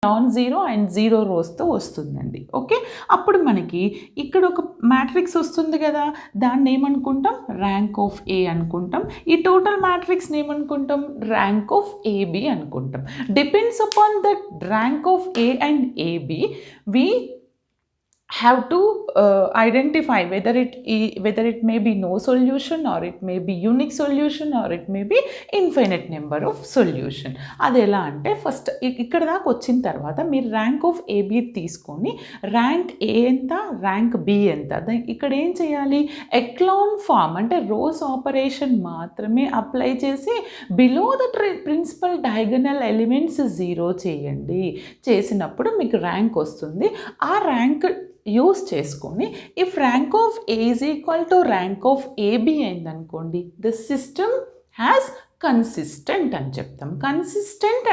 Non zero and zero రోస్తో వస్తుందండి. Okay, అప్పుడు మనకి ఇక్కడ ఒక మ్యాట్రిక్స్ వస్తుంది కదా, దాన్ని ఏమనుకుంటాం, ర్యాంక్ ఆఫ్ ఏ అనుకుంటాం. ఈ టోటల్ మ్యాట్రిక్స్ని ఏమనుకుంటాం, ర్యాంక్ ఆఫ్ ఏబి అనుకుంటాం. Depends upon that rank of A and AB we have to identify whether it may be no solution, or it may be unique solution, or it may be infinite number of solution. అది ఎలా అంటే first ఇక్కడ దాకా వచ్చిన తర్వాత మీరు rank of AB తీసుకొని rank A ఎంత, ర్యాంక్ బి ఎంత, ఇక్కడ ఏం చేయాలి, ఎక్లాన్ ఫార్మ్ అంటే రోస్ ఆపరేషన్ మాత్రమే అప్లై చేసి below the principal diagonal elements zero చేయండి. చేసినప్పుడు మీకు ర్యాంక్ వస్తుంది. ఆ ర్యాంక్ యూస్ చేసుకొని if rank of A is equal to rank of AB అయిందనుకోండి, ద సిస్టమ్ హ్యాస్ కన్సిస్టెంట్ అని చెప్తాం. కన్సిస్టెంట్